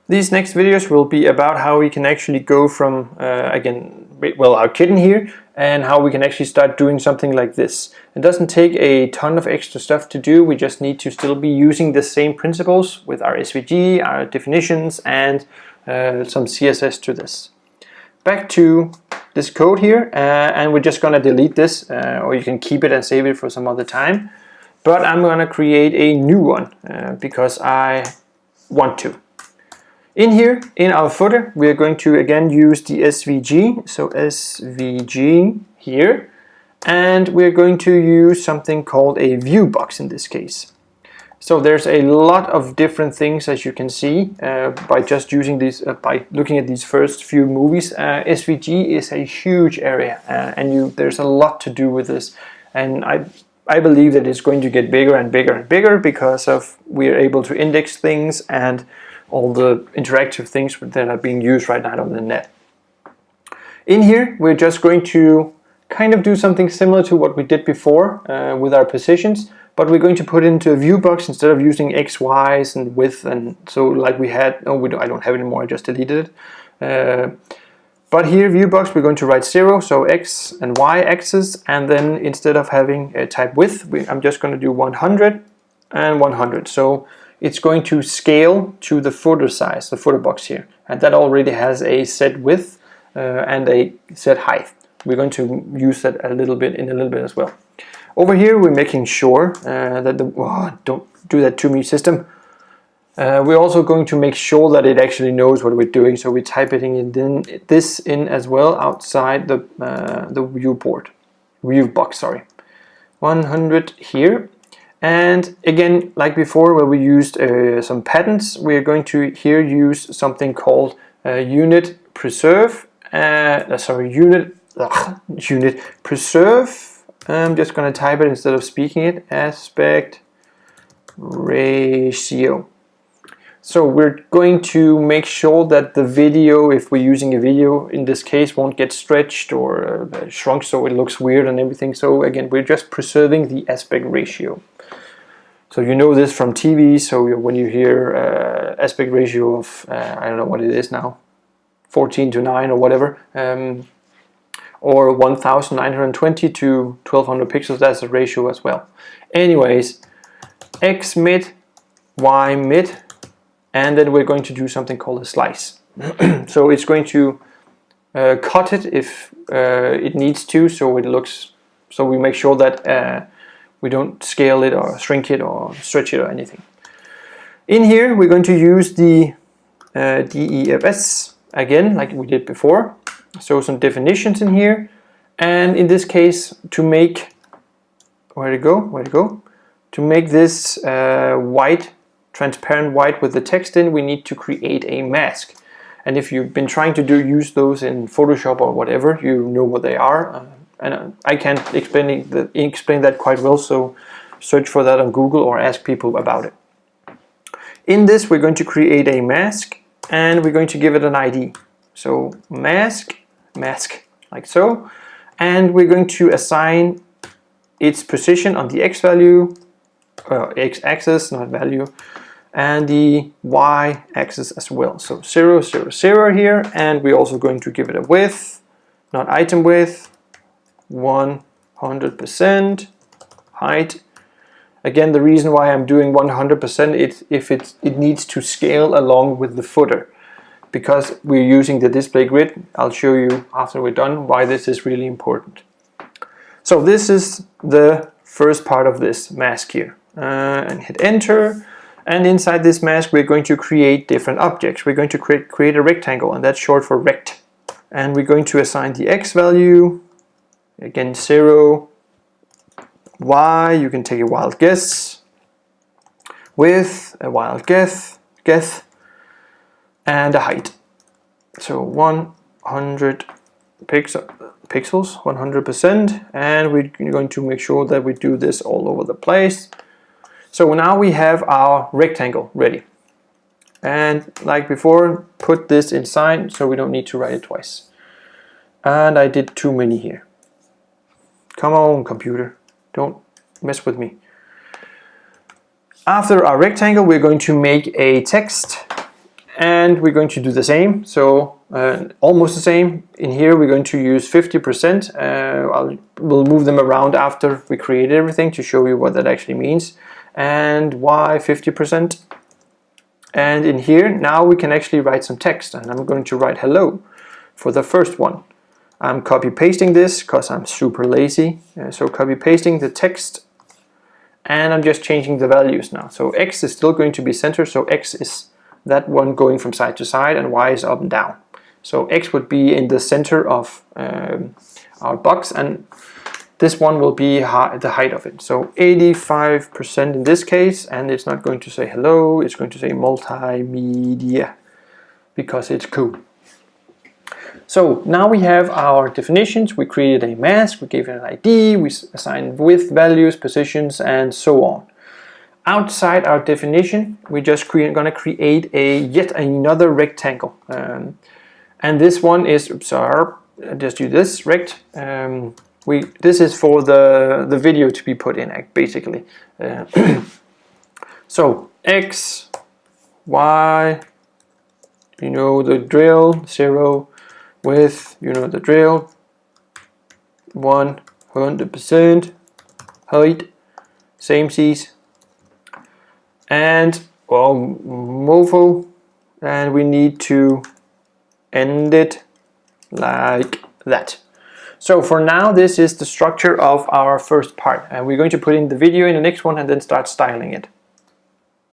These next videos will be about how we can actually go from, again, well, our kitten here, and how we can actually start doing something like this. It doesn't take a ton of extra stuff to do, we just need to still be using the same principles with our SVG, our definitions, and some CSS to this. Back to this code here, and we're just going to delete this, or you can keep it and save it for some other time. But I'm going to create a new one, because I want to. In here, in our footer, we are going to again use the SVG, so SVG here, and we're going to use something called a view box in this case. So there's a lot of different things, as you can see, by just using these, by looking at these first few movies. SVG is a huge area, and there's a lot to do with this, and I believe that it's going to get bigger and bigger and bigger because of we're able to index things and all the interactive things that are being used right now on the net. In here, we're just going to kind of do something similar to what we did before with our positions, but we're going to put it into a view box instead of using X, Y's and width, and so like we had, I don't have it anymore, I just deleted it. But here, view box, we're going to write 0, so X and Y axis, and then instead of having a type width, I'm just going to do 100 and 100. So it's going to scale to the footer size, the footer box here, and that already has a set width and a set height. We're going to use that in a little bit as well. Over here, we're making sure that don't do that to me, system. We're also going to make sure that it actually knows what we're doing, so we're typing this in as well outside the view box. Sorry, 100 here. And again, like before, where we used some patterns, we are going to here use something called unit preserve. Unit preserve. I'm just going to type it instead of speaking it. Aspect ratio. So we're going to make sure that the video, if we're using a video in this case, won't get stretched or shrunk so it looks weird and everything. So again, we're just preserving the aspect ratio. So you know this from TV, so when you hear aspect ratio of, I don't know what it is now, 14:9 or whatever, or 1920 to 1200 pixels, that's a ratio as well. Anyways, X mid, Y mid, and then we're going to do something called a slice. So it's going to cut it if it needs to, so it looks, so we make sure that we don't scale it or shrink it or stretch it or anything. In here, we're going to use the DEFS again, like we did before. So some definitions in here, and in this case, to make to make this white, transparent white with the text in, we need to create a mask. And if you've been trying to use those in Photoshop or whatever, you know what they are. And I can't explain that quite well, so search for that on Google or ask people about it. In this, we're going to create a mask, and we're going to give it an ID. So mask, like so, and we're going to assign its position on the X value, X-axis, not value, and the Y-axis as well. So 0, 0, 0 here, and we're also going to give it a width, not item width, 100%, height. Again, the reason why I'm doing 100% is if it needs to scale along with the footer, because we're using the display grid. I'll show you after we're done why this is really important. So this is the first part of this mask here, and hit enter. And inside this mask, we're going to create different objects. We're going to create a rectangle, and that's short for rect. And we're going to assign the X value. Again, 0, Y, you can take a wild guess, width, a wild guess, and a height. So 100 pixels, 100%, and we're going to make sure that we do this all over the place. So now we have our rectangle ready. And like before, put this inside so we don't need to write it twice. And I did too many here. Come on, computer, don't mess with me. After our rectangle, we're going to make a text, And we're going to do the same, so almost the same. In here we're going to use 50%. We'll move them around after we create everything to show you what that actually means. And why 50%? And in here now we can actually write some text, and I'm going to write hello for the first one. I'm copy pasting this because I'm super lazy. So copy pasting the text, and I'm just changing the values now. So X is still going to be center, so X is that one going from side to side, and Y is up and down. So X would be in the center of our box, and this one will be the height of it. So 85% in this case, and it's not going to say hello, it's going to say multimedia, because it's cool. So now we have our definitions. We created a mask, we gave it an ID, we assigned width, values, positions, and so on. Outside our definition, we're just going to create yet another rectangle. And this one is, just do this rect. This is for the video to be put in, basically. So X, Y, you know the drill, 0, width, you know the drill, 100%, height, same seas, and well, mofo, and we need to end it like that. So for now, this is the structure of our first part, and we're going to put in the video in the next one and then start styling it.